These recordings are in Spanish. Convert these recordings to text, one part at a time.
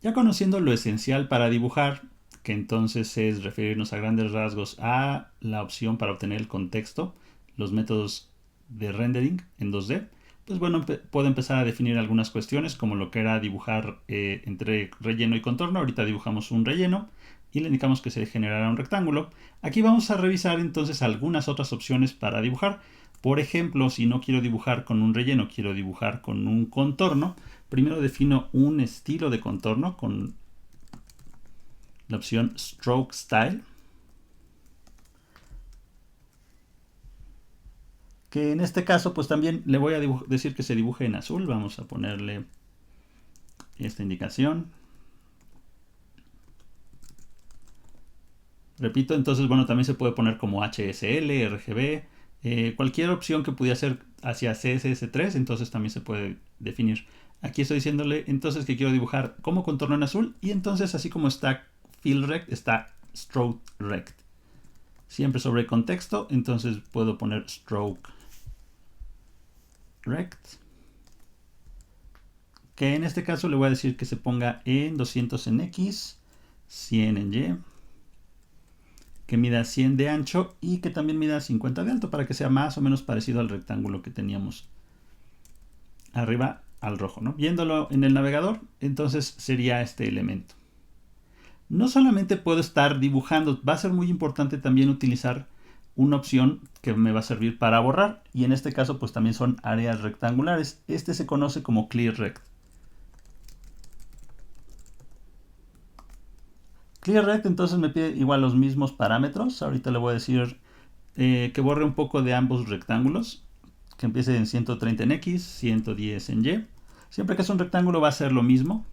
Ya conociendo lo esencial para dibujar, que entonces es referirnos a grandes rasgos a la opción para obtener el contexto, los métodos de rendering en 2D, pues bueno, puedo empezar a definir algunas cuestiones como lo que era dibujar entre relleno y contorno. Ahorita dibujamos un relleno y le indicamos que se generará un rectángulo. Aquí vamos a revisar entonces algunas otras opciones para dibujar. Por ejemplo, si no quiero dibujar con un relleno, quiero dibujar con un contorno, primero defino un estilo de contorno con la opción Stroke Style, que en este caso pues también le voy a decir que se dibuje en azul. Vamos a ponerle esta indicación. Repito, entonces bueno, también se puede poner como HSL, RGB, cualquier opción que pudiera ser hacia CSS3, entonces también se puede definir. Aquí estoy diciéndole entonces que quiero dibujar como contorno en azul, y entonces así como está Fill Rect, está Stroke Rect. Siempre sobre el contexto, entonces puedo poner Stroke Rect, que en este caso le voy a decir que se ponga en 200 en X, 100 en Y, que mida 100 de ancho y que también mida 50 de alto, para que sea más o menos parecido al rectángulo que teníamos arriba al rojo, ¿no? Viéndolo en el navegador, entonces sería este elemento. No solamente puedo estar dibujando, va a ser muy importante también utilizar una opción que me va a servir para borrar, y en este caso pues también son áreas rectangulares. Este se conoce como Clear Rect. Clear Rect entonces me pide igual los mismos parámetros. Ahorita le voy a decir que borre un poco de ambos rectángulos, que empiece en 130 en X, 110 en Y. Siempre que es un rectángulo va a ser lo mismo.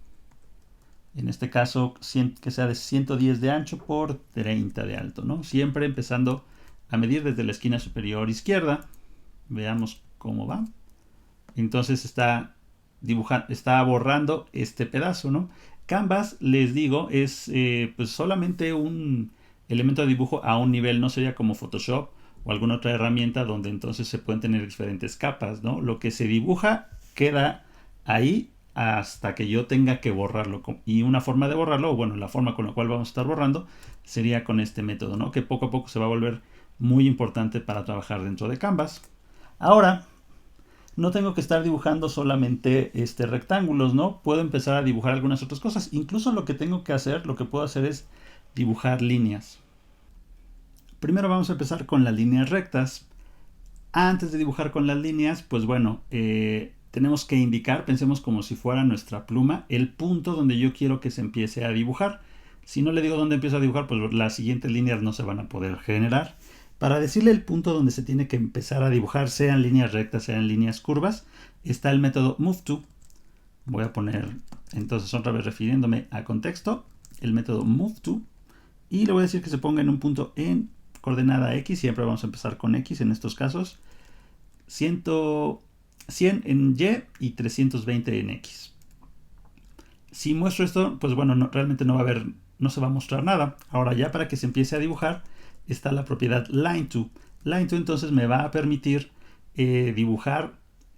En este caso, que sea de 110 de ancho por 30 de alto, ¿no? Siempre empezando a medir desde la esquina superior izquierda. Veamos cómo va. Entonces está borrando este pedazo, ¿no? Canvas, les digo, es pues solamente un elemento de dibujo a un nivel. No sería como Photoshop o alguna otra herramienta donde entonces se pueden tener diferentes capas, ¿no? Lo que se dibuja queda ahí hasta que yo tenga que borrarlo. Y una forma de borrarlo, o bueno, la forma con la cual vamos a estar borrando, sería con este método, ¿no? Que poco a poco se va a volver muy importante para trabajar dentro de Canvas. Ahora, no tengo que estar dibujando solamente rectángulos, ¿no? Puedo empezar a dibujar algunas otras cosas. Incluso lo que tengo que hacer, lo que puedo hacer es dibujar líneas. Primero vamos a empezar con las líneas rectas. Antes de dibujar con las líneas, pues bueno, tenemos que indicar, pensemos como si fuera nuestra pluma, el punto donde yo quiero que se empiece a dibujar. Si no le digo dónde empiezo a dibujar, pues las siguientes líneas no se van a poder generar. Para decirle el punto donde se tiene que empezar a dibujar, sean líneas rectas, sean líneas curvas, está el método MoveTo. Voy a poner, entonces otra vez refiriéndome a contexto, el método MoveTo, y le voy a decir que se ponga en un punto en coordenada X. Siempre vamos a empezar con X en estos casos. 100 en Y y 320 en X. Si muestro esto, pues bueno, realmente no va a haber, no se va a mostrar nada. Ahora ya para que se empiece a dibujar está la propiedad Line2. Line2 entonces me va a permitir dibujar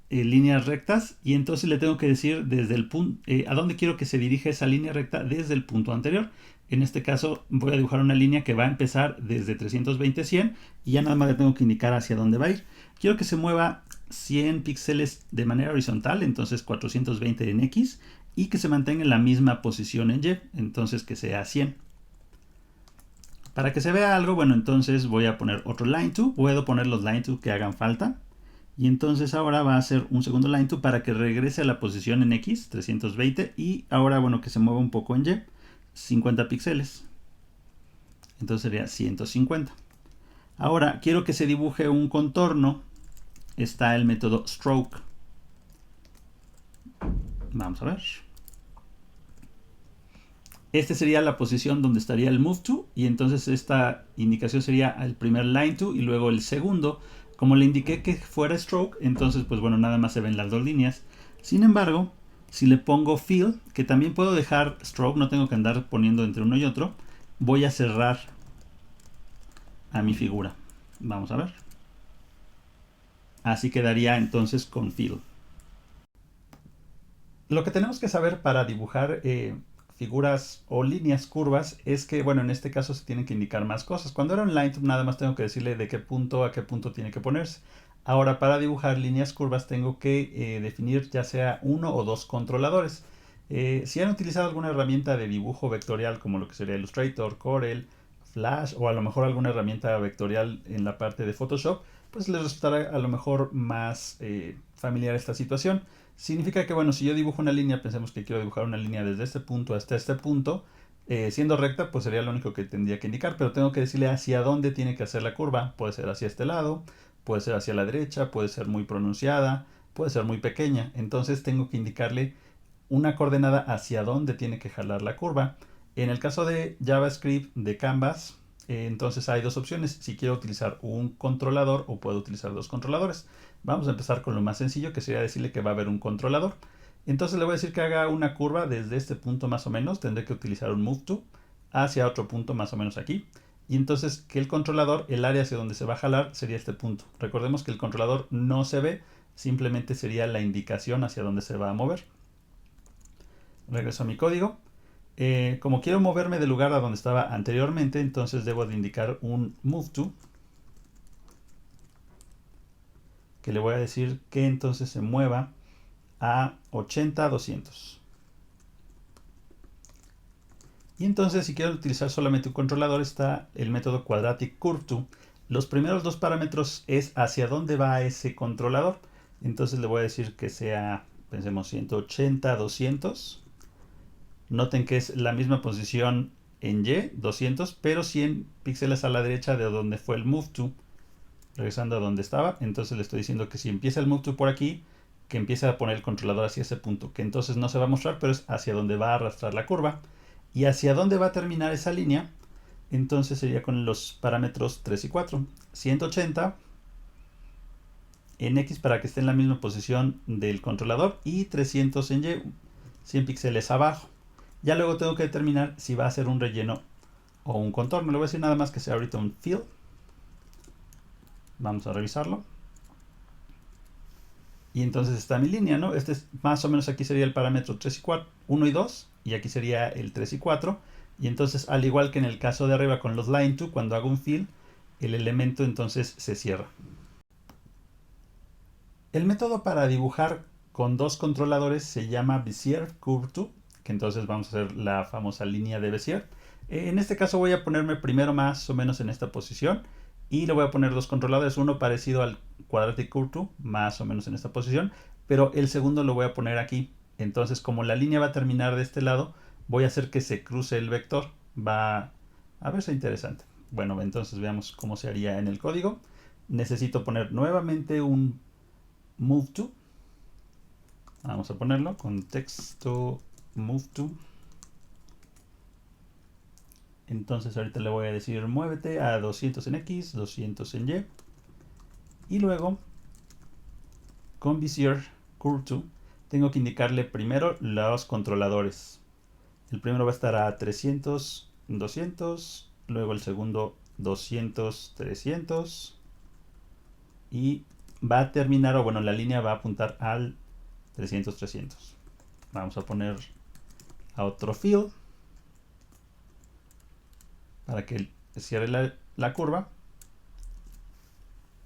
líneas rectas, y entonces le tengo que decir desde el punto a dónde quiero que se dirija esa línea recta desde el punto anterior. En este caso voy a dibujar una línea que va a empezar desde 320 100 y ya nada más le tengo que indicar hacia dónde va a ir. Quiero que se mueva 100 píxeles de manera horizontal, entonces 420 en X, y que se mantenga en la misma posición en Y, entonces que sea 100. Para que se vea algo, bueno, entonces voy a poner otro Line2. Puedo poner los Line2 que hagan falta. Y entonces ahora va a hacer un segundo Line2 para que regrese a la posición en X, 320. Y ahora, bueno, que se mueva un poco en Y, 50 píxeles. Entonces sería 150. Ahora, quiero que se dibuje un contorno. Está el método Stroke. Vamos a ver. Esta sería la posición donde estaría el Move To, y entonces esta indicación sería el primer Line To y luego el segundo. Como le indiqué que fuera Stroke, entonces pues bueno, nada más se ven las dos líneas. Sin embargo, si le pongo Fill, que también puedo dejar Stroke, no tengo que andar poniendo entre uno y otro, voy a cerrar a mi figura. Vamos a ver. Así quedaría entonces con Fill. Lo que tenemos que saber para dibujar figuras o líneas curvas es que, bueno, en este caso se tienen que indicar más cosas. Cuando era un line nada más tengo que decirle de qué punto a qué punto tiene que ponerse. Ahora, para dibujar líneas curvas tengo que definir ya sea uno o dos controladores. Si han utilizado alguna herramienta de dibujo vectorial como lo que sería Illustrator, Corel, Flash o a lo mejor alguna herramienta vectorial en la parte de Photoshop, pues les resultará a lo mejor más familiar esta situación. Significa que, bueno, si yo dibujo una línea, pensemos que quiero dibujar una línea desde este punto hasta este punto, siendo recta, pues sería lo único que tendría que indicar, pero tengo que decirle hacia dónde tiene que hacer la curva. Puede ser hacia este lado, puede ser hacia la derecha, puede ser muy pronunciada, puede ser muy pequeña. Entonces tengo que indicarle una coordenada hacia dónde tiene que jalar la curva. En el caso de JavaScript de Canvas, entonces hay dos opciones. Si quiero utilizar un controlador o puedo utilizar dos controladores. Vamos a empezar con lo más sencillo, que sería decirle que va a haber un controlador. Entonces le voy a decir que haga una curva desde este punto más o menos. Tendré que utilizar un move to hacia otro punto más o menos aquí. Y entonces que el controlador, el área hacia donde se va a jalar sería este punto. Recordemos que el controlador no se ve, simplemente sería la indicación hacia donde se va a mover. Regreso a mi código. Como quiero moverme del lugar a donde estaba anteriormente, entonces debo de indicar un move to, que le voy a decir que entonces se mueva a 80, 200. Y entonces si quiero utilizar solamente un controlador está el método quadratic curve to. Los primeros dos parámetros es hacia dónde va ese controlador. Entonces le voy a decir que sea, pensemos, 180, 200. Noten que es la misma posición en Y, 200, pero 100 píxeles a la derecha de donde fue el move to. Regresando a donde estaba, entonces le estoy diciendo que si empieza el move to por aquí, que empiece a poner el controlador hacia ese punto, que entonces no se va a mostrar, pero es hacia donde va a arrastrar la curva. Y hacia dónde va a terminar esa línea, entonces sería con los parámetros 3 y 4. 180 en X para que esté en la misma posición del controlador y 300 en Y, 100 píxeles abajo. Ya luego tengo que determinar si va a ser un relleno o un contorno. Le voy a decir nada más que sea ahorita un fill. Vamos a revisarlo. Y entonces está mi línea, ¿no? Este es más o menos, aquí sería el parámetro 3 y 4, 1 y 2, y aquí sería el 3 y 4. Y entonces, al igual que en el caso de arriba con los line to, cuando hago un fill, el elemento entonces se cierra. El método para dibujar con dos controladores se llama Bezier Curve to, que entonces vamos a hacer la famosa línea de Bezier. En este caso voy a ponerme primero más o menos en esta posición y le voy a poner dos controladores, uno parecido al Quadratic Curve to, más o menos en esta posición, pero el segundo lo voy a poner aquí. Entonces, como la línea va a terminar de este lado, voy a hacer que se cruce el vector. Va a verse interesante. Bueno, entonces veamos cómo se haría en el código. Necesito poner nuevamente un move to. Vamos a ponerlo con texto move to. Entonces ahorita le voy a decir muévete a 200 en X, 200 en Y. Y luego con Bezier Curve to tengo que indicarle primero los controladores. El primero va a estar a 300, 200. Luego el segundo 200, 300. Y va a terminar, o bueno, la línea va a apuntar al 300, 300. Vamos a poner a otro fill para que cierre la curva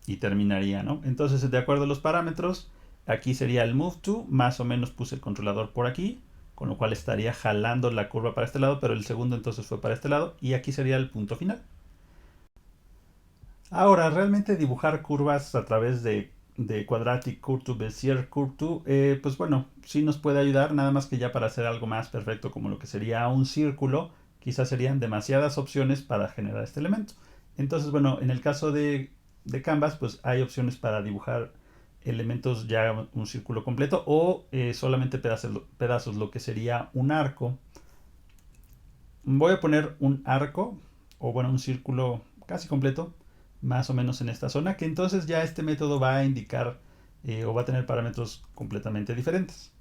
y terminaría, ¿no? Entonces, de acuerdo a los parámetros, aquí sería el move to, más o menos puse el controlador por aquí, con lo cual estaría jalando la curva para este lado, pero el segundo entonces fue para este lado y aquí sería el punto final. Ahora, realmente dibujar curvas a través de Quadratic Curve to, Bezier Curve to, pues bueno, sí nos puede ayudar, nada más que ya para hacer algo más perfecto como lo que sería un círculo, quizás serían demasiadas opciones para generar este elemento. Entonces, bueno, en el caso de Canvas, pues hay opciones para dibujar elementos ya un círculo completo o solamente pedazos, lo que sería un arco. Voy a poner un arco, o bueno, un círculo casi completo, más o menos en esta zona, que entonces ya este método va a indicar o va a tener parámetros completamente diferentes.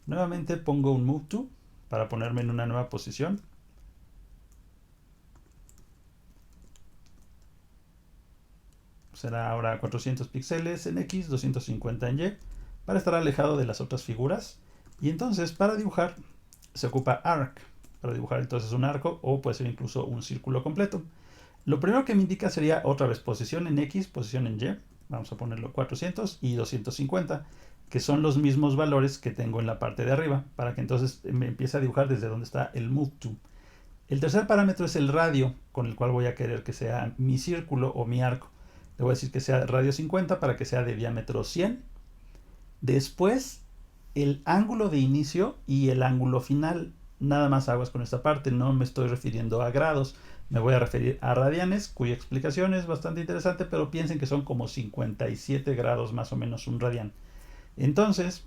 Nuevamente pongo un move to para ponerme en una nueva posición. Será ahora 400 píxeles en X, 250 en Y, para estar alejado de las otras figuras. Y entonces para dibujar se ocupa arc. para dibujar entonces un arco, o puede ser incluso un círculo completo. Lo primero que me indica sería otra vez posición en X, posición en Y. Vamos a ponerlo 400 y 250, que son los mismos valores que tengo en la parte de arriba, para que entonces me empiece a dibujar desde donde está el Move To. El tercer parámetro es el radio, con el cual voy a querer que sea mi círculo o mi arco. Le voy a decir que sea radio 50 para que sea de diámetro 100. Después, el ángulo de inicio y el ángulo final. Nada más aguas con esta parte, no me estoy refiriendo a grados, me voy a referir a radianes, cuya explicación es bastante interesante, pero piensen que son como 57 grados más o menos un radián. Entonces,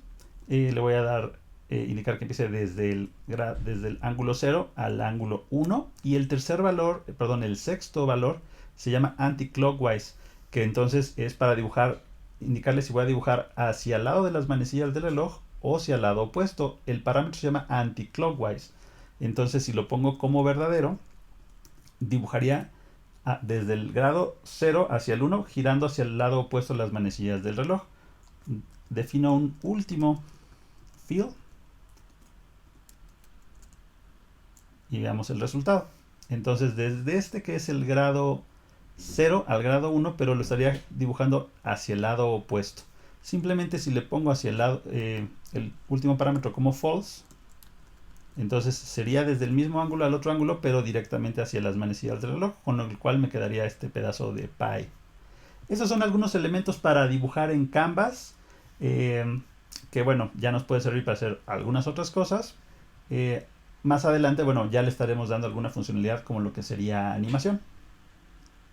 le voy a dar, indicar que empiece desde el ángulo 0 al ángulo 1, y el tercer valor, perdón, el sexto valor se llama anti-clockwise, que entonces es para dibujar, indicarle si voy a dibujar hacia el lado de las manecillas del reloj o hacia el lado opuesto. El parámetro se llama anti-clockwise. Entonces, si lo pongo como verdadero, dibujaría desde el grado 0 hacia el 1, girando hacia el lado opuesto a las manecillas del reloj. Defino un último fill y veamos el resultado. Entonces, desde este que es el grado 0 al grado 1, pero lo estaría dibujando hacia el lado opuesto. Simplemente si le pongo hacia el lado, el último parámetro como false, entonces sería desde el mismo ángulo al otro ángulo, pero directamente hacia las manecillas del reloj, con el cual me quedaría este pedazo de pie. Esos son algunos elementos para dibujar en Canvas, que bueno, ya nos puede servir para hacer algunas otras cosas. Más adelante, bueno, ya le estaremos dando alguna funcionalidad como lo que sería animación.